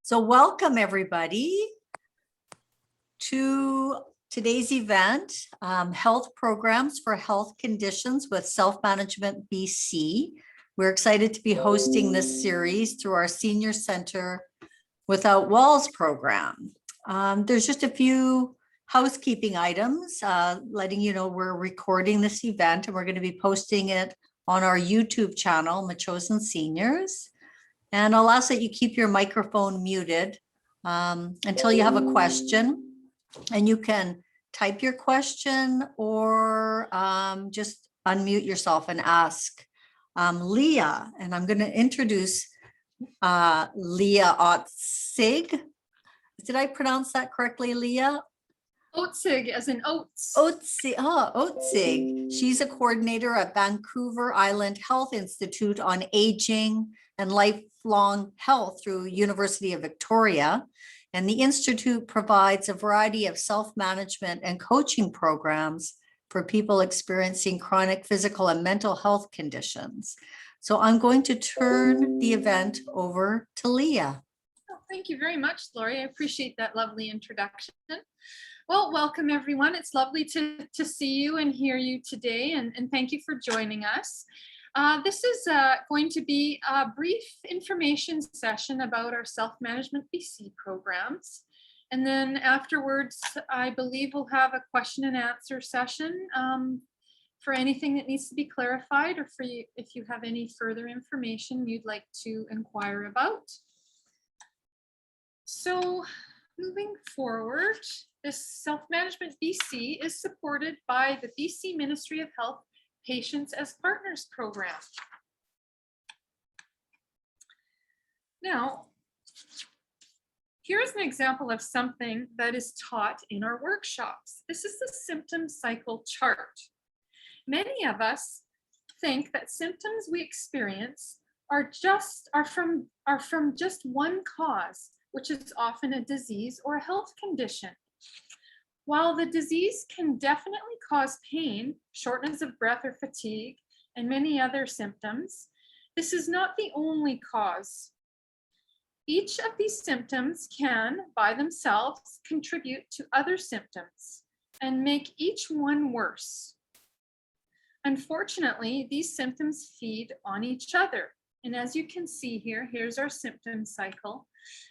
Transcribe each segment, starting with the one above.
So welcome everybody to today's event, Health Programs for Health Conditions with Self-Management BC. We're excited to be hosting this series through our Senior Center Without Walls program. There's just a few housekeeping items, letting you know we're recording this event and we're going to be posting it on our YouTube channel, Machosen Seniors. And I'll ask that you keep your microphone muted until you have a question. And you can type your question or just unmute yourself and ask Leah. And I'm going to introduce Leah Otzig. Did I pronounce that correctly, Leah? Otzig, as in oats. Otzig. Oh, Otzig. She's a coordinator at Vancouver Island Health Institute on Aging and Lifelong Health through University of Victoria. And the Institute provides a variety of self-management and coaching programs for people experiencing chronic physical and mental health conditions. So I'm going to turn the event over to Leah. Oh, thank you very much, Lori. I appreciate that lovely introduction. Well, welcome everyone. It's lovely to see you and hear you today, and thank you for joining us. This is going to be a brief information session about our Self-Management BC programs. And then afterwards, I believe we'll have a question and answer session for anything that needs to be clarified, or for you, if you have any further information you'd like to inquire about. So moving forward, this Self-Management BC is supported by the BC Ministry of Health Patients as Partners program. Now, here's an example of something that is taught in our workshops. This is the symptom cycle chart. Many of us think that symptoms we experience are from just one cause, which is often a disease or a health condition. While the disease can definitely cause pain, shortness of breath or fatigue, and many other symptoms, this is not the only cause. Each of these symptoms can, by themselves, contribute to other symptoms and make each one worse. Unfortunately, these symptoms feed on each other. And as you can see here, here's our symptom cycle.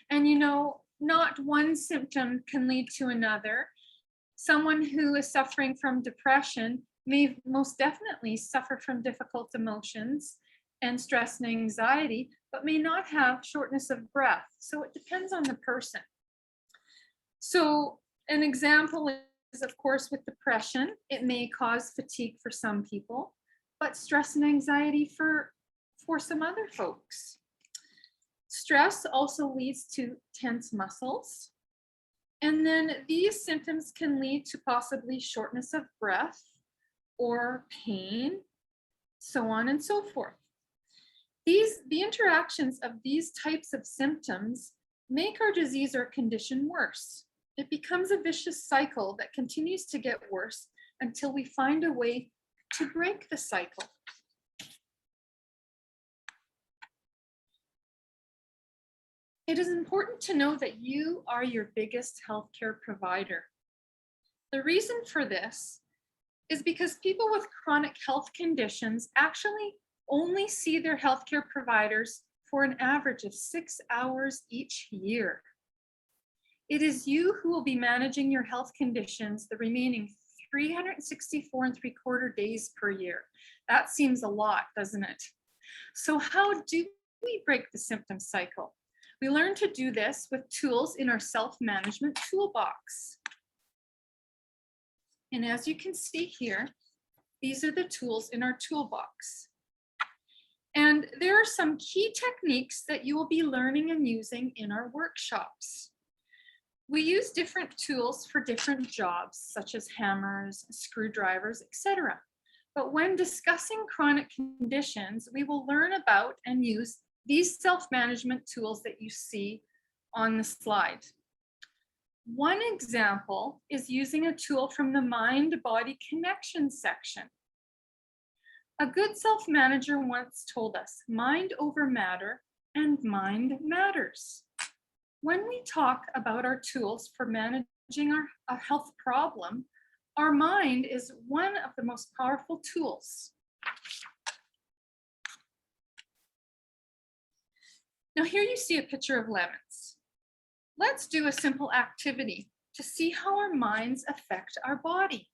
And you know, not one symptom can lead to another. Someone who is suffering from depression may most definitely suffer from difficult emotions and stress and anxiety, but may not have shortness of breath. So it depends on the person. So an example is, of course, with depression, it may cause fatigue for some people, but stress and anxiety for some other folks. Stress also leads to tense muscles. And then these symptoms can lead to possibly shortness of breath or pain, so on and so forth. The interactions of these types of symptoms make our disease or condition worse. It becomes a vicious cycle that continues to get worse until we find a way to break the cycle. It is important to know that you are your biggest healthcare provider. The reason for this is because people with chronic health conditions actually only see their healthcare providers for an average of 6 hours each year. It is you who will be managing your health conditions the remaining 364.75 days per year. That seems a lot, doesn't it? So how do we break the symptom cycle? We learn to do this with tools in our self-management toolbox. And as you can see here, these are the tools in our toolbox. And there are some key techniques that you will be learning and using in our workshops. We use different tools for different jobs, such as hammers, screwdrivers, etc. But when discussing chronic conditions, we will learn about and use these self-management tools that you see on the slide. One example is using a tool from the mind-body connection section. A good self-manager once told us, mind over matter and mind matters. When we talk about our tools for managing our health problem, our mind is one of the most powerful tools. Now here you see a picture of lemons. Let's do a simple activity to see how our minds affect our body.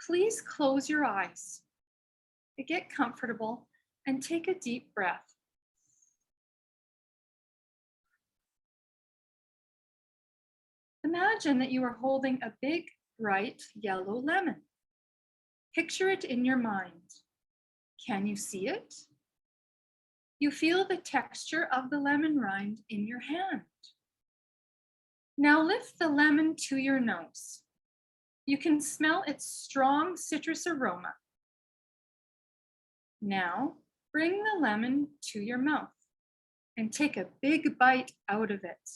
Please close your eyes, get comfortable, and take a deep breath. Imagine that you are holding a big, bright yellow lemon. Picture it in your mind. Can you see it? You feel the texture of the lemon rind in your hand. Now lift the lemon to your nose. You can smell its strong citrus aroma. Now bring the lemon to your mouth and take a big bite out of it.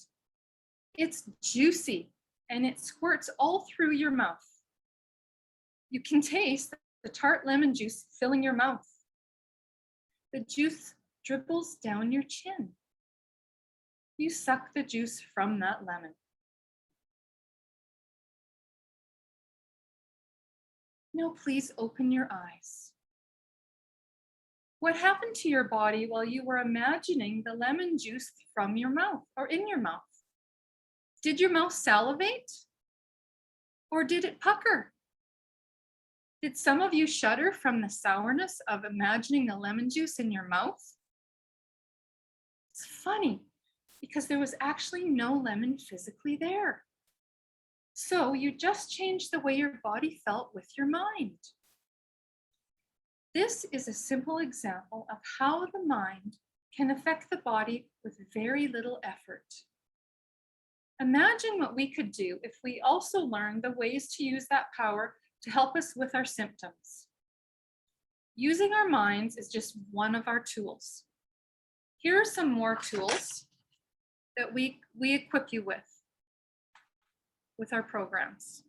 It's juicy and it squirts all through your mouth. You can taste the tart lemon juice filling your mouth. The juice dribbles down your chin. You suck the juice from that lemon. Now please open your eyes. What happened to your body while you were imagining the lemon juice from your mouth or in your mouth? Did your mouth salivate? Or did it pucker? Did some of you shudder from the sourness of imagining the lemon juice in your mouth? It's funny because there was actually no lemon physically there. So you just changed the way your body felt with your mind. This is a simple example of how the mind can affect the body with very little effort. Imagine what we could do if we also learned the ways to use that power to help us with our symptoms. Using our minds is just one of our tools. Here are some more tools that we equip you with our programs.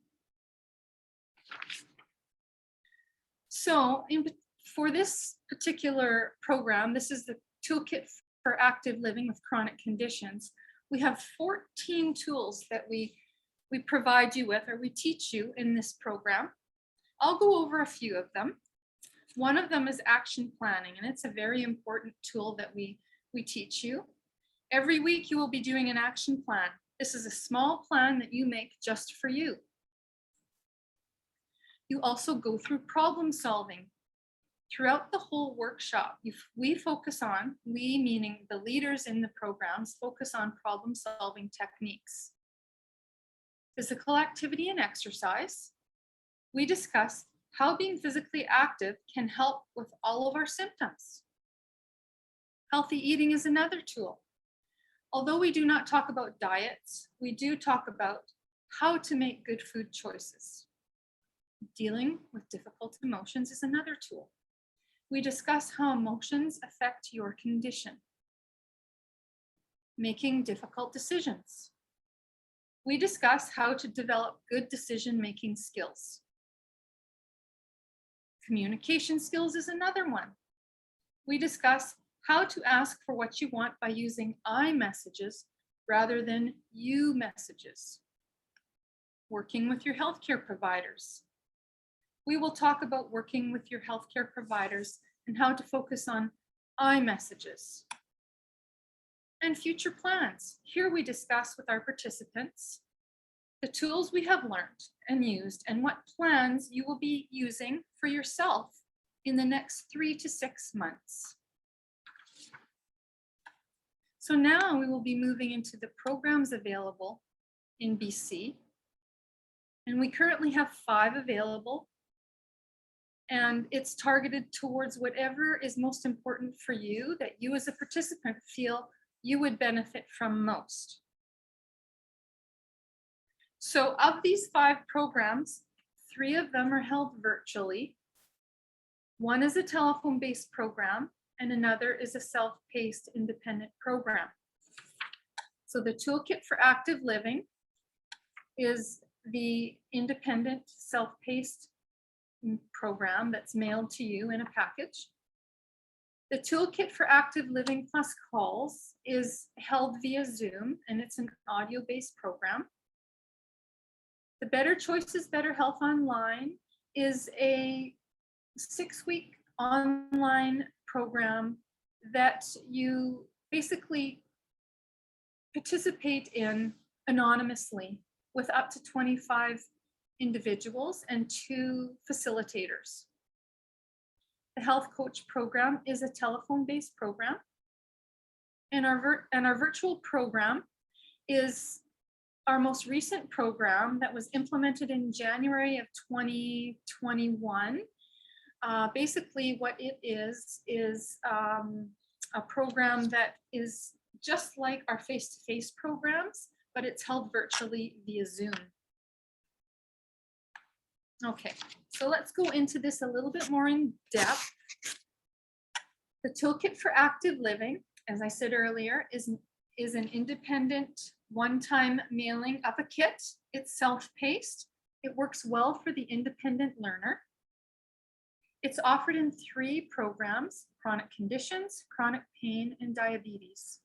So for this particular program, this is the Toolkit for Active Living with Chronic Conditions. We have 14 tools that we provide you with, or we teach you in this program. I'll go over a few of them. One of them is action planning, and it's a very important tool that we teach you. Every week you will be doing an action plan. This is a small plan that you make just for you. You also go through problem solving. Throughout the whole workshop, we focus on, we meaning the leaders in the programs, focus on problem solving techniques. Physical activity and exercise. We discuss how being physically active can help with all of our symptoms. Healthy eating is another tool. Although we do not talk about diets, we do talk about how to make good food choices. Dealing with difficult emotions is another tool. We discuss how emotions affect your condition. Making difficult decisions. We discuss how to develop good decision-making skills. Communication skills is another one. We discuss how to ask for what you want by using I messages rather than you messages. Working with your healthcare providers. We will talk about working with your healthcare providers and how to focus on I messages. And future plans. Here we discuss with our participants the tools we have learned and used and what plans you will be using for yourself in the next 3 to 6 months. So now we will be moving into the programs available in BC. And we currently have 5 available. And it's targeted towards whatever is most important for you, that you as a participant feel you would benefit from most. So of these 5 programs, 3 of them are held virtually. One is a telephone-based program, and another is a self-paced independent program. So the Toolkit for Active Living is the independent self-paced program that's mailed to you in a package. The Toolkit for Active Living Plus Calls is held via Zoom, and it's an audio-based program. The Better Choices, Better Health Online is a 6-week online program that you basically participate in anonymously with up to 25 individuals and 2 facilitators. The Health Coach program is a telephone-based program, and our virtual program is our most recent program that was implemented in January of 2021. Basically, what it is a program that is just like our face-to-face programs, but it's held virtually via Zoom. Okay, so let's go into this a little bit more in depth. The Toolkit for Active Living, as I said earlier, is an independent one-time mailing of a kit. It's self-paced. It works well for the independent learner. It's offered in 3 programs: chronic conditions, chronic pain, and diabetes.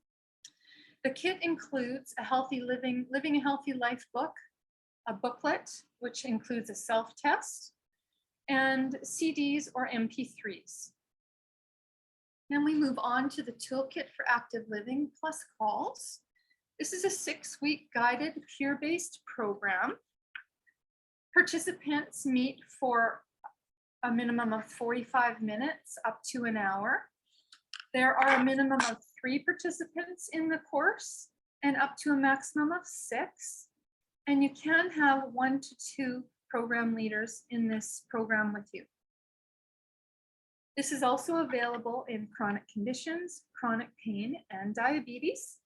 The kit includes a Living a Healthy Life book, a booklet, which includes a self-test, and CDs or MP3s. Then we move on to the Toolkit for Active Living Plus Calls. This is a 6-week guided peer-based program. Participants meet for a minimum of 45 minutes up to an hour. There are a minimum of 3 participants in the course and up to a maximum of 6. And you can have 1 to 2 program leaders in this program with you. This is also available in chronic conditions, chronic pain, and diabetes.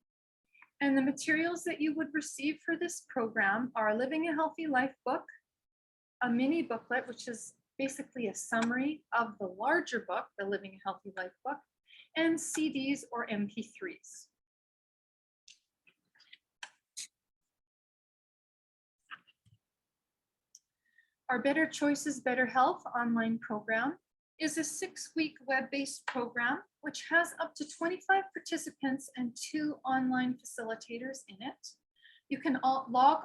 And the materials that you would receive for this program are Living a Healthy Life book, a mini booklet, which is basically a summary of the larger book, the Living a Healthy Life book, and CDs or MP3s. Our Better Choices, Better Health online program is a 6-week web-based program which has up to 25 participants and 2 online facilitators in it. You can log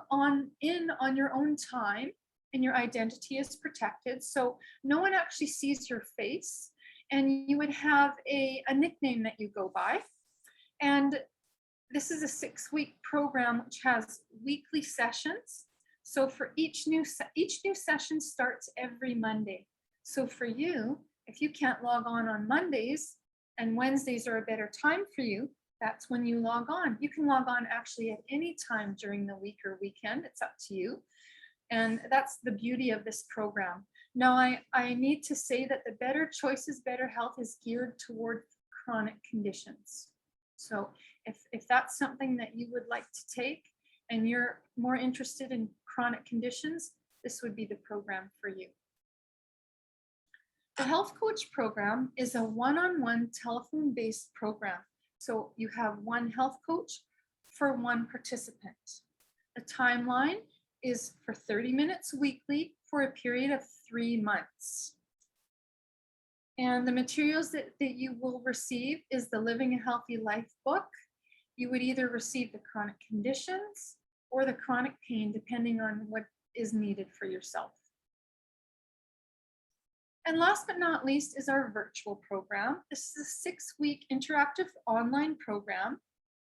in on your own time, and your identity is protected, so no one actually sees your face, and you would have a nickname that you go by. And this is a 6-week program which has weekly sessions. So for each new session starts every Monday. So for you, if you can't log on Mondays and Wednesdays are a better time for you, that's when you log on. You can log on actually at any time during the week or weekend. It's up to you. And that's the beauty of this program. Now, I need to say that the Better Choices, Better Health is geared toward chronic conditions. So if that's something that you would like to take and you're more interested in chronic conditions, this would be the program for you. The Health Coach program is a one-on-one telephone-based program. So you have 1 health coach for 1 participant. The timeline is for 30 minutes weekly for a period of 3 months. And the materials that you will receive is the Living a Healthy Life book. You would either receive the chronic conditions or the chronic pain, depending on what is needed for yourself. And last but not least is our virtual program. This is a 6-week interactive online program.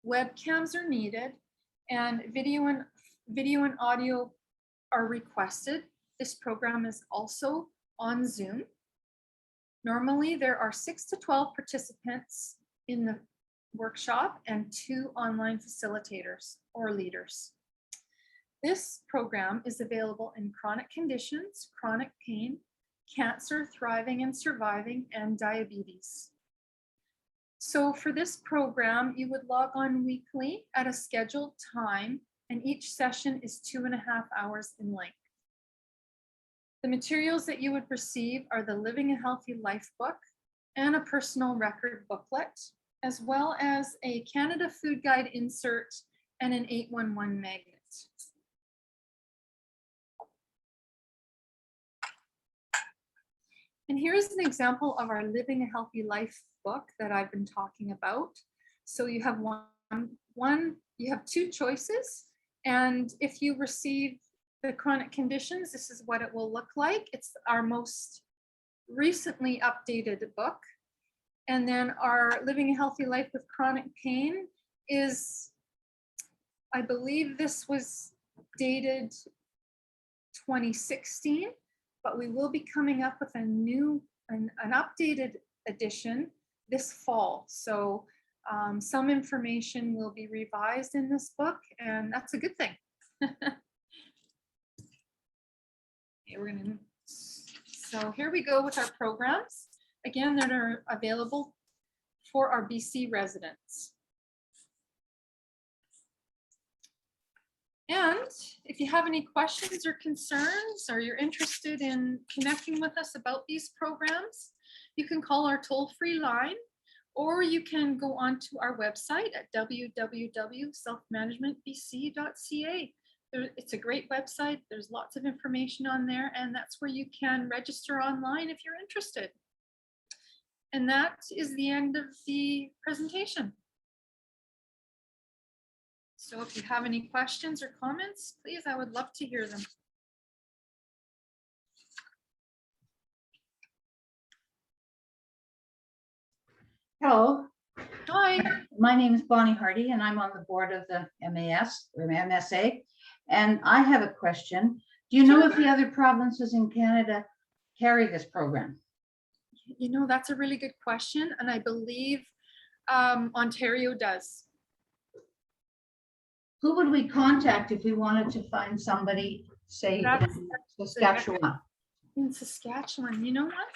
Webcams are needed, and video and audio are requested. This program is also on Zoom. Normally, there are 6 to 12 participants in the workshop and 2 online facilitators or leaders. This program is available in chronic conditions, chronic pain, cancer, thriving and surviving, and diabetes. So for this program, you would log on weekly at a scheduled time, and each session is 2.5 hours in length. The materials that you would receive are the Living a Healthy Life book and a personal record booklet, as well as a Canada Food Guide insert and an 811 magnet. And here's an example of our Living a Healthy Life book that I've been talking about. So you have you have two choices. And if you receive the chronic conditions, this is what it will look like. It's our most recently updated book. And then our Living a Healthy Life with Chronic Pain is, I believe this was dated 2016, but we will be coming up with an updated edition this fall. So some information will be revised in this book, and that's a good thing. Okay, so here we go with our programs. Again, that are available for our BC residents. And if you have any questions or concerns, or you're interested in connecting with us about these programs, you can call our toll-free line, or you can go onto our website at www.selfmanagementbc.ca. It's a great website. There's lots of information on there, and that's where you can register online if you're interested. And that is the end of the presentation. So if you have any questions or comments, please, I would love to hear them. Hello, Hi. my name is Bonnie Hardy, and I'm on the board of the MAS or MSA. And I have a question. Do you know if the other provinces in Canada carry this program? You know, that's a really good question. And I believe Ontario does. Who would we contact if we wanted to find somebody, say, That's- in Saskatchewan? In Saskatchewan, you know what?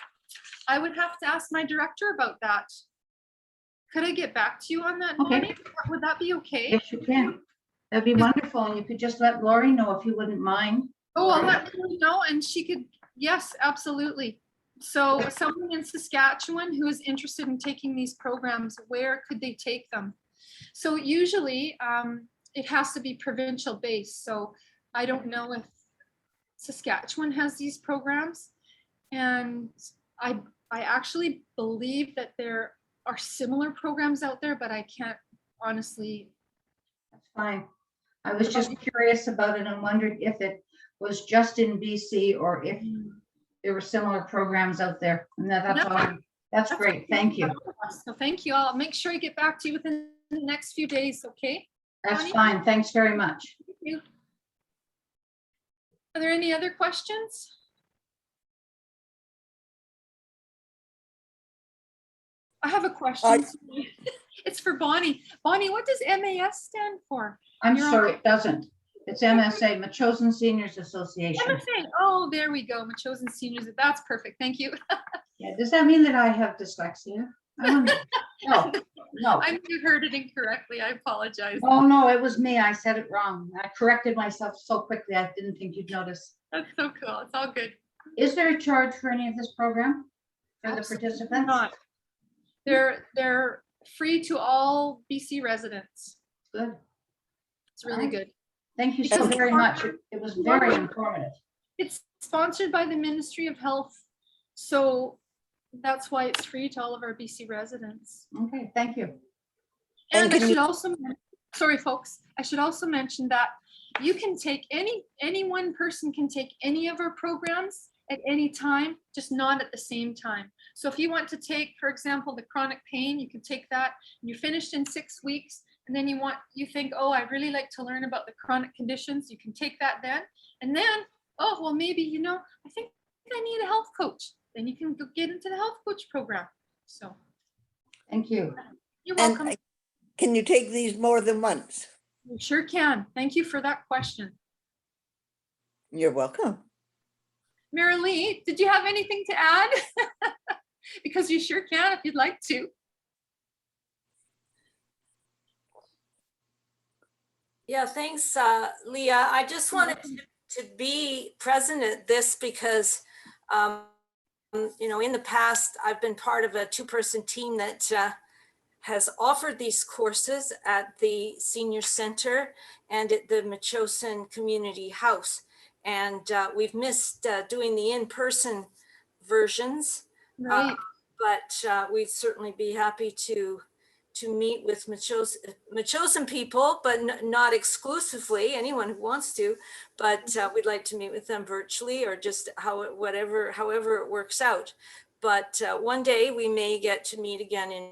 I would have to ask my director about that. Could I get back to you on that, Okay. Bonnie? Would that be okay? Yes, you can. That'd be wonderful. And you could just let Lori know if you wouldn't mind. Oh, I'll let her know, and she could, yes, absolutely. So someone in Saskatchewan who is interested in taking these programs, where could they take them? So usually it has to be provincial based. So I don't know if Saskatchewan has these programs. And I actually believe that there are similar programs out there, but I can't honestly. That's fine. I was just curious about it and wondered if it was just in BC or if there were similar programs out there. And that's all. That's great. Thank you. So thank you. I'll make sure I get back to you within the next few days, okay? That's fine. Thanks very much. Thank you. Are there any other questions? I have a question. It's for Bonnie. Bonnie, what does MAS stand for? I'm sorry, it doesn't. It's MSA, Machosen Seniors Association. MSA. Oh, there we go. Machosen Seniors. That's perfect. Thank you. Yeah, does that mean that I have dyslexia? I wonder. No, no. I heard it incorrectly. I apologize. Oh, no, it was me. I said it wrong. I corrected myself so quickly, I didn't think you'd notice. That's so cool. It's all good. Is there a charge for any of this program for the Absolutely participants? not. They're free to all BC residents. Good. It's really good. Thank you so very much. It was very informative. It's sponsored by the Ministry of Health. So that's why it's free to all of our BC residents. Okay, thank you. And I should also, sorry, folks, I should also mention that you can take any one person can take any of our programs at any time, just not at the same time. So if you want to take, for example, the chronic pain, you can take that and you're finished in 6 weeks. And then you think, oh, I'd really like to learn about the chronic conditions. You can take that then. And then, oh, well, maybe, I think I need a health coach. Then you can go get into the health coach program. So. Thank you. You're welcome. And can you take these more than once? You sure can. Thank you for that question. You're welcome. Marilee, did you have anything to add? Because you sure can if you'd like to. Yeah, thanks, Leah. I just wanted to be present at this because, in the past, I've been part of a 2-person team that has offered these courses at the Senior Center and at the Machosen Community House. And we've missed doing the in-person versions. Right. But we'd certainly be happy to meet with chosen people, but not exclusively, anyone who wants to, but we'd like to meet with them virtually or just however it works out. But one day we may get to meet again in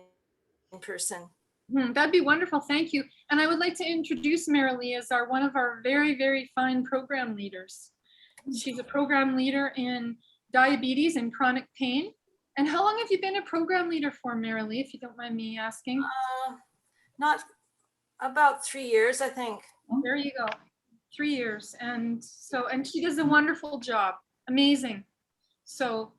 person. That'd be wonderful. Thank you. And I would like to introduce Marilee as one of our very, very fine program leaders. She's a program leader in diabetes and chronic pain. And how long have you been a program leader for, Marilee, if you don't mind me asking? Not about 3 years, I think. There you go. 3 years. And she does a wonderful job. Amazing. So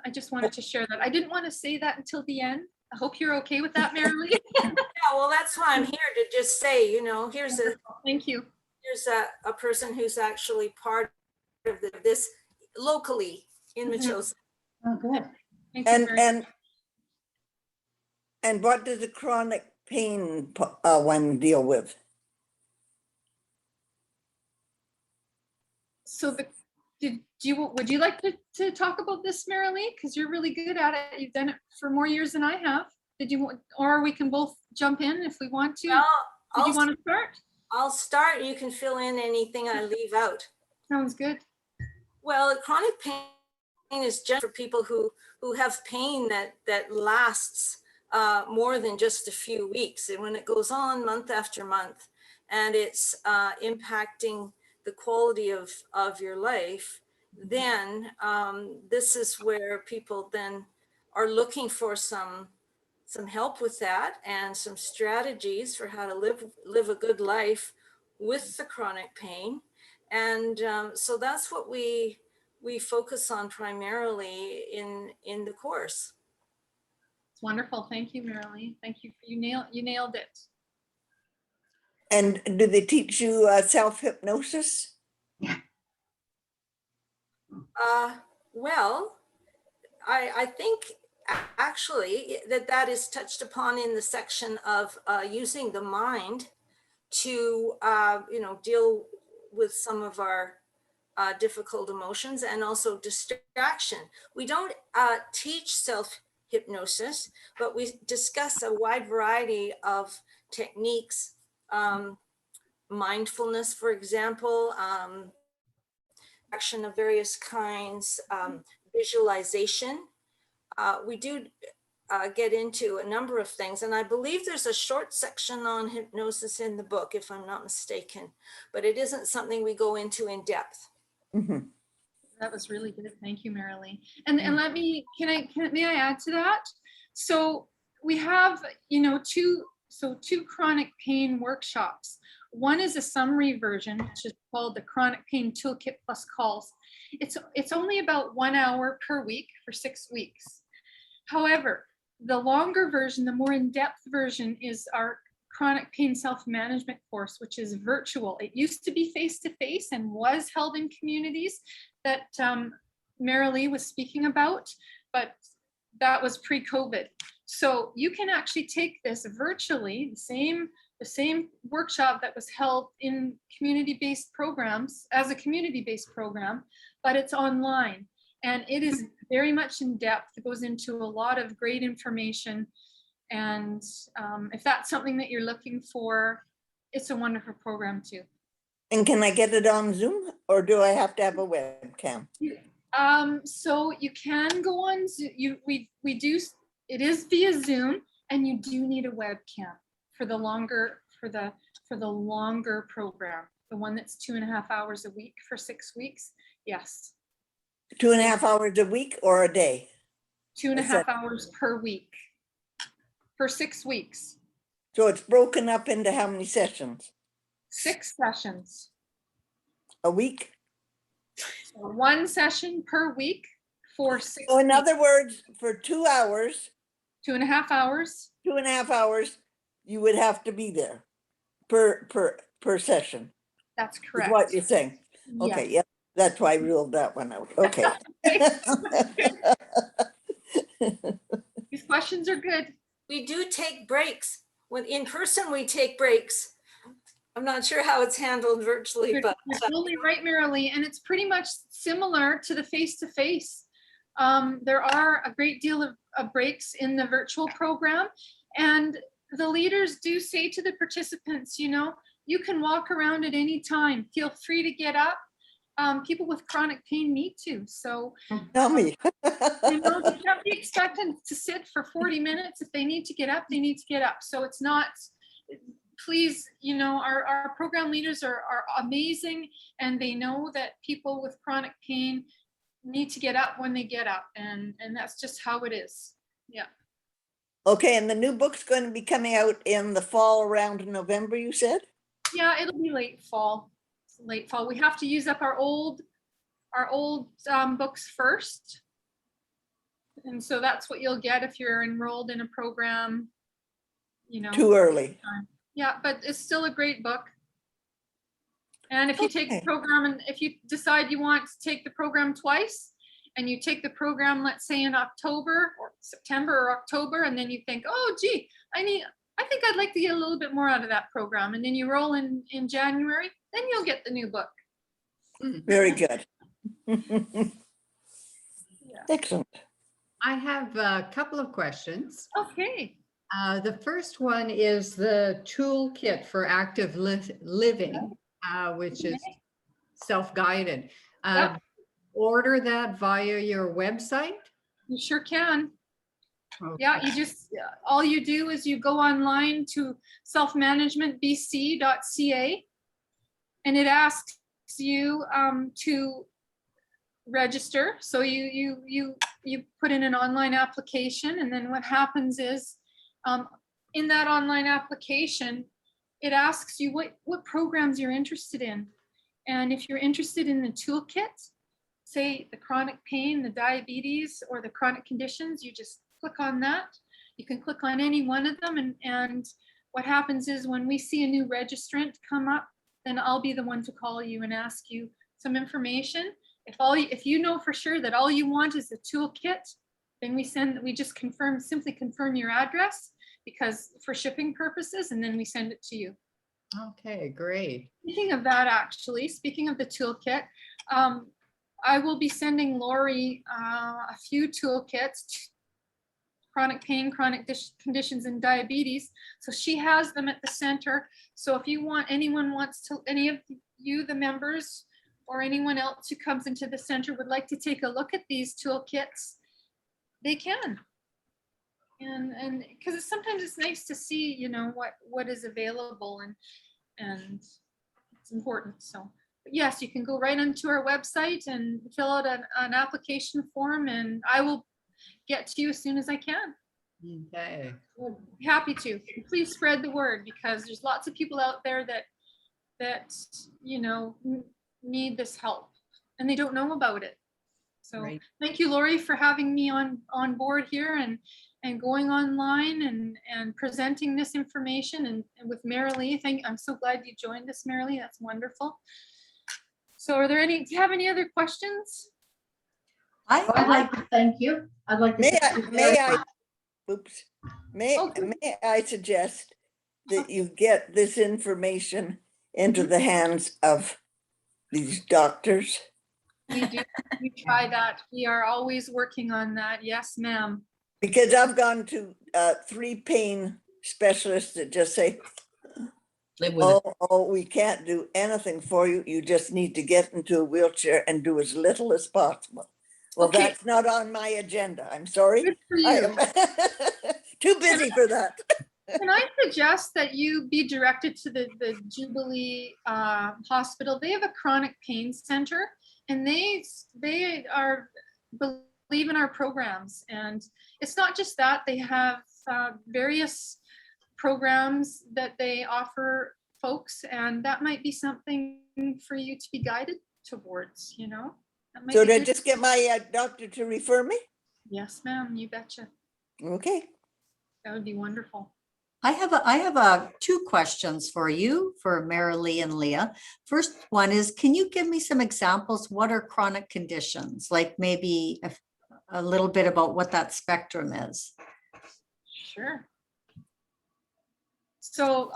I just wanted to share that. I didn't want to say that until the end. I hope you're okay with that, Marilee. Yeah, well, that's why I'm here to just say, here's Thank you. a person who's actually part of this locally in Machosa. Oh, good. Thank you very much. And what does the chronic pain one deal with? So would you like to talk about this, Marilee? Because you're really good at it. You've done it for more years than I have. Or we can both jump in if we want to. Well, Did you want to start? I'll start. You can fill in anything I leave out. Sounds good. Well, chronic pain is just for people who have pain that lasts more than just a few weeks, and when it goes on month after month, and it's impacting the quality of your life, then this is where people then are looking for some help with that and some strategies for how to live a good life with the chronic pain. And so that's what we focus on primarily in the course. It's wonderful. Thank you, Marilee. Thank you. You nailed it. And do they teach you self-hypnosis? Well, I think actually that is touched upon in the section of using the mind to deal with some of our difficult emotions and also distraction. We don't teach self-hypnosis, but we discuss a wide variety of techniques, mindfulness, for example, action of various kinds, visualization. We do get into a number of things, and I believe there's a short section on hypnosis in the book, if I'm not mistaken, but it isn't something we go into in depth. Mm-hmm. That was really good. Thank you, Marilee. And may I add to that? So we have, two chronic pain workshops. One is a summary version, which is called the Chronic Pain Toolkit Plus Calls. It's only about 1 hour per week for 6 weeks. However, the longer version, the more in-depth version, is our chronic pain self-management course, which is virtual. It used to be face-to-face and was held in communities that Marilee was speaking about, but that was pre-COVID. So you can actually take this virtually, the same workshop that was held in community-based programs as a community-based program, but it's online. And it is very much in depth. It goes into a lot of great information. And if that's something that you're looking for, it's a wonderful program too. And can I get it on Zoom, or do I have to have a webcam? So you can go on Zoom. It is via Zoom, and you do need a webcam for the longer program, the one that's 2.5 hours a week for 6 weeks. Yes. 2.5 hours a week or a day? 2.5 hours per week for 6 weeks. So it's broken up into how many sessions? 6 sessions. A week? So 1 session per week for 6 So in weeks. other words, for 2 hours, 2.5 hours. 2.5 hours, you would have to be there per session. That's Is correct. what you're saying. Yeah. Okay, yeah, that's why I ruled that one out. Okay. These questions are good. We do take breaks. When in person, we take breaks. I'm not sure how it's handled virtually, You're but totally right, Marilee. And it's pretty much similar to the face-to-face There are a great deal of breaks in the virtual program, and the leaders do say to the participants, you know, you can walk around at any time. Feel free to get up. People with chronic pain need to. So, Tell me. you know, they can't be expected to sit for 40 minutes. If they need to get up, they need to get up. So it's not, please, you know, our program leaders are amazing, and they know that people with chronic pain need to get up when they get up, and that's just how it is. Yeah. Okay, and the new book's going to be coming out in the fall around November, you said? Yeah, it'll be late fall. Late fall. We have to use up our old books first. And so that's what you'll get if you're enrolled in a program, you know. Too early. Yeah, but it's still a great book. And if you take the Okay. program, and if you decide you want to take the program twice, and you take the program, let's say in October or September or October, and then you think, oh, gee, I think I'd like to get a little bit more out of that program. And then you roll in January, then you'll get the new book. Very good. Excellent. I have a couple of questions. Okay. The first one is the toolkit for active living, which is self-guided. Yep. Order that via your website? You sure can. Okay. Yeah, you just, all you do is you go online to selfmanagementbc.ca, and it asks you to register. So you put in an online application, and then what happens is in that online application, it asks you what programs you're interested in. And if you're interested in the toolkit, say the chronic pain, the diabetes, or the chronic conditions, you just click on that. You can click on any one of them, and what happens is when we see a new registrant come up, then I'll be the one to call you and ask you some information. If you know for sure that all you want is the toolkit, then we just simply confirm your address, because for shipping purposes, and then we send it to you. Okay, great. Speaking of that, actually, speaking of the toolkit, I will be sending Lori a few toolkits, chronic pain, chronic conditions, and diabetes. So she has them at the center. So if anyone wants to, any of you, the members, or anyone else who comes into the center would like to take a look at these toolkits, they can. And because sometimes it's nice to see, you know, what is available, and it's important. So but yes, you can go right onto our website and fill out an application form, and I will get to you as soon as I can. Okay. Happy to. Please spread the word, because there's lots of people out there that you know need this help, and they don't know about it. So Right. Thank you, Lori, for having me on board here, and going online and presenting this information, and with Marilee. I'm so glad you joined us, Marilee. That's wonderful. So do you have any other questions? Well, I'd like to thank you. I'd like to. May thank I, you may very I, much. oops, may Okay. I suggest that you get this information into the hands of these doctors? We do. We try that. We are always working on that. Yes, ma'am. Because I've gone to 3 pain specialists that just say, Live with it. oh, we can't do anything for you. You just need to get into a wheelchair and do as little as possible. Well, Okay. that's not on my agenda. I'm sorry. Good for I you. am too busy for that. Can I suggest that you be directed to the Jubilee Hospital? They have a chronic pain center, and they believe in our programs. And it's not just that, they have various programs that they offer folks, and that might be something for you to be guided towards, you know? That might So be did I good. just get my doctor to refer me? Yes, ma'am, you betcha. Okay. That would be wonderful. I have 2 questions for you, for Marilee and Leah. First one is, can you give me some examples? What are chronic conditions? Like maybe a little bit about what that spectrum is. Sure. So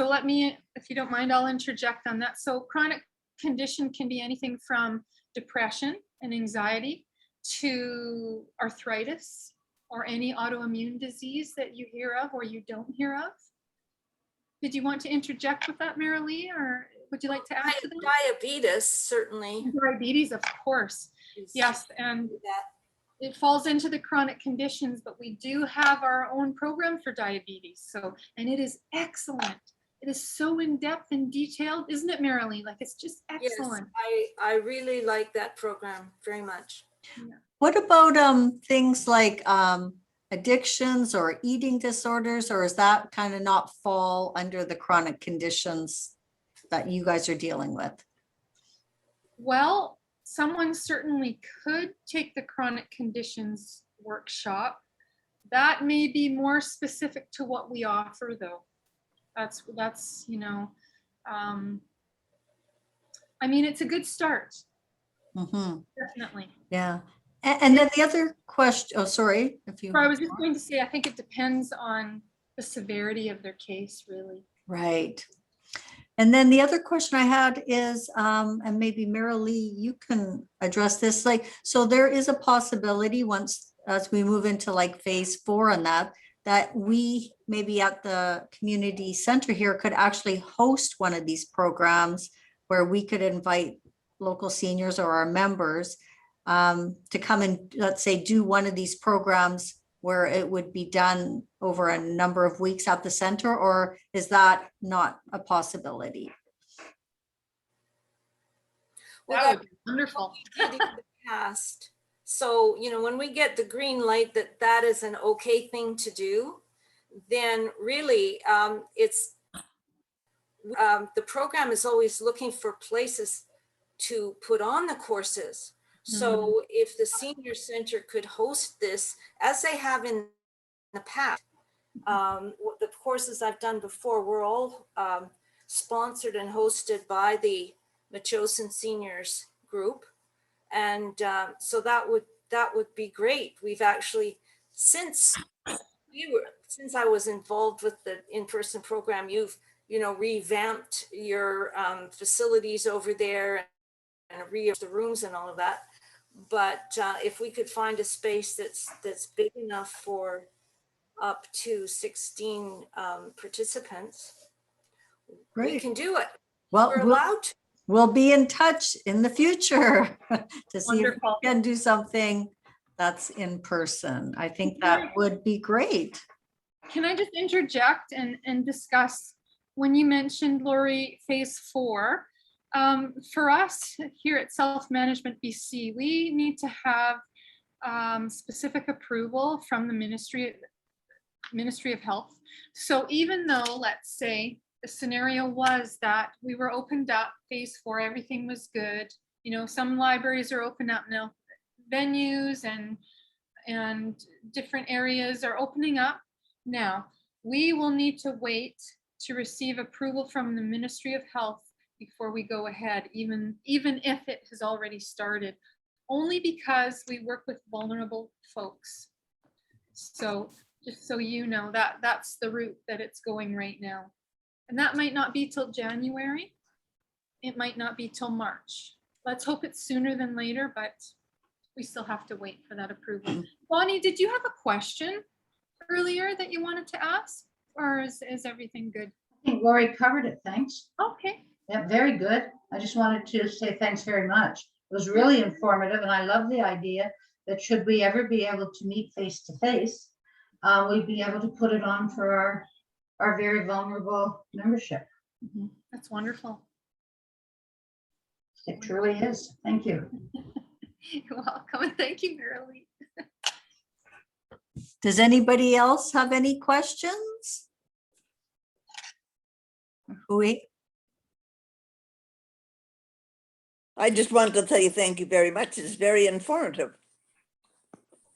let me, if you don't mind, I'll interject on that. So chronic condition can be anything from depression and anxiety to arthritis or any autoimmune disease that you hear of or you don't hear of. Did you want to interject with that, Marilee, or would you like to add to that? Diabetes, certainly. Diabetes, of course. is- Yes, and That it falls into the chronic conditions, but we do have our own program for diabetes. So, and it is excellent. It is so in-depth and detailed, isn't it, Marilee? Like, it's just Yes, excellent. I really like that program very much. What about things like addictions or eating disorders, or is that kind of not fall under the chronic conditions that you guys are dealing with? Well, someone certainly could take the chronic conditions workshop. That may be more specific to what we offer, though. That's you know, I mean, it's a good start, Mhm. definitely. Yeah. And then the other question, oh, sorry, if you. I was just going to say, I think it depends on the severity of their case, really. Right. And then the other question I had is, and maybe Marilee, you can address this, like, so there is a possibility once, as we move into like phase 4 on that, that we maybe at the community center here could actually host one of these programs where we could invite local seniors or our members to come and, let's say, do one of these programs where it would be done over a number of weeks at the center, or is that not a possibility? Well, That would be wonderful. did in the past. So, you know, when we get the green light that that is an okay thing to do, then really the program is always looking for places to put on the courses. So if the senior center could host this, as they have in the past, the courses I've done before were all sponsored and hosted by the Machosen Seniors Group. And so that would be great. We've actually, since I was involved with the in-person program, you've revamped your facilities over there and rearranged the rooms and all of that. But if we could find a space that's big enough for up to 16 participants, we Great. can do it. Well, We're allowed to. we'll be in touch in the future to see if Wonderful. we can do something that's in person. I think that would be great. Can I just interject and discuss, when you mentioned, Lori, phase 4, for us here at Self-Management BC, we need to have specific approval from the Ministry of Health. So even though, let's say, the scenario was that we were opened up, phase 4, everything was good. You know, some libraries are open up now, venues and different areas are opening up. Now, we will need to wait to receive approval from the Ministry of Health before we go ahead, even if it has already started, only because we work with vulnerable folks. So just so you know, that's the route that it's going right now. And that might not be till January. It might not be till March. Let's hope it's sooner than later, but we still have to wait for that approval. Bonnie, did you have a question earlier that you wanted to ask, or is everything good? I think Lori covered it, thanks. Okay. Yeah, very good. I just wanted to say thanks very much. It was really informative, and I love the idea that should we ever be able to meet face to face, we'd be able to put it on for our very vulnerable membership. That's wonderful. It truly is. Thank you. You're welcome. And thank you, Marilee. Does anybody else have any questions? I just wanted to tell you thank you very much. It's very informative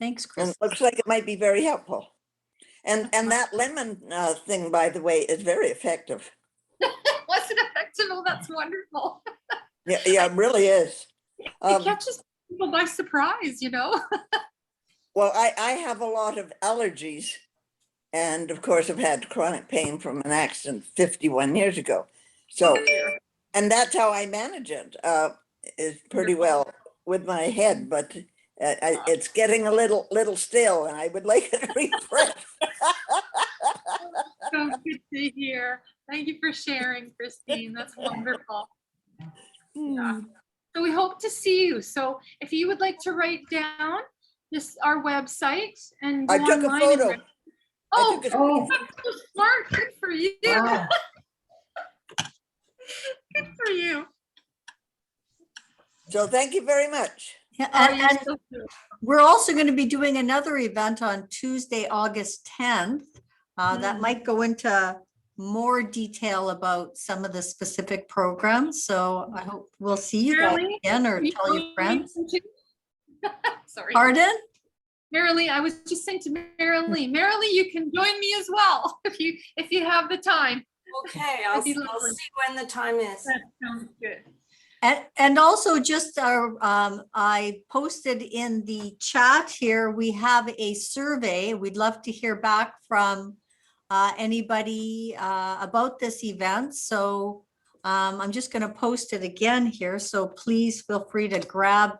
Thanks, and Chris. looks like it might be very helpful. And that lemon thing, by the way, is very effective. Was it effective? Oh, that's wonderful. Yeah, it really is. It catches people by surprise, you know? Well, I have a lot of allergies, and of course I've had chronic pain from an accident 51 years ago. So, and that's how I manage it, is pretty well with my head, but It's getting a little stale and I would like it refreshed. So good to hear. Thank you for sharing, Christine. That's wonderful. Yeah. So we hope to see you. So if you would like to write down our website and go I took a online and photo. Oh, took a- Oh, that's so smart. Good for you. wow. Good for you. So thank you very much. Yeah, Oh, you're and so good. we're also going to be doing another event on Tuesday, August 10th. That might go into more detail about some of the specific programs. So I hope we'll see you guys Marilee, again or are you tell your going friends. to- Sorry. Pardon? Marilee, I was just saying to Marilee, you can join me as well if you have the time. Okay, I'll That'd be see lovely. when the time is. That sounds good. And also just I posted in the chat here, we have a survey. We'd love to hear back from anybody about this event. So I'm just going to post it again here. So please feel free to grab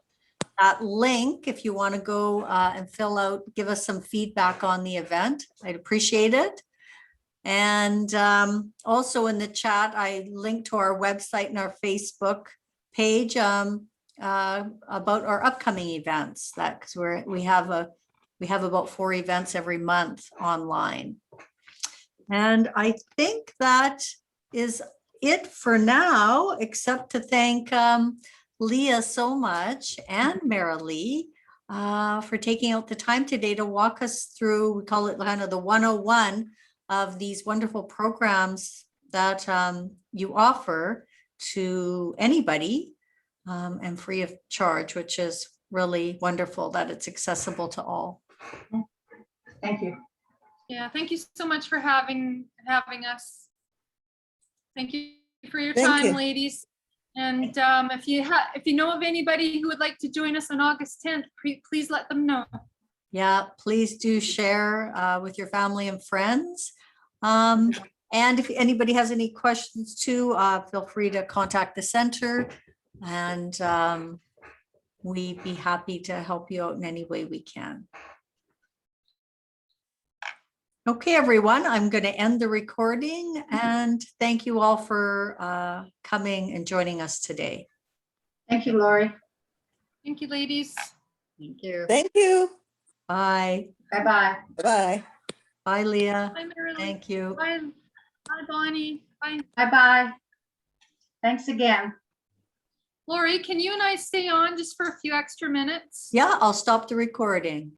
that link if you want to go and fill out, give us some feedback on the event. I'd appreciate it. And also in the chat, I linked to our website and our Facebook page about our upcoming events, that because we have about 4 events every month online. And I think that is it for now, except to thank Leah so much and Marilee for taking out the time today to walk us through, we call it kind of the 101 of these wonderful programs that you offer to anybody and free of charge, which is really wonderful that it's accessible to all. Thank you. Yeah, thank you so much for having us. Thank you for your Thank time, you. ladies. And if you know of anybody who would like to join us on August 10th, please let them know. Yeah, please do share with your family and friends. And if anybody has any questions too, feel free to contact the center and we'd be happy to help you out in any way we can. Okay, everyone, I'm going to end the recording and thank you all for coming and joining us today. Thank you, Lori. Thank you, ladies. Thank you. Thank you. Bye. Bye-bye. Bye. Bye, Leah. Bye, Marilee. Thank you. Bye, Bonnie. Bye. Bye-bye. Thanks again. Lori, can you and I stay on just for a few extra minutes? Yeah, I'll stop the recording.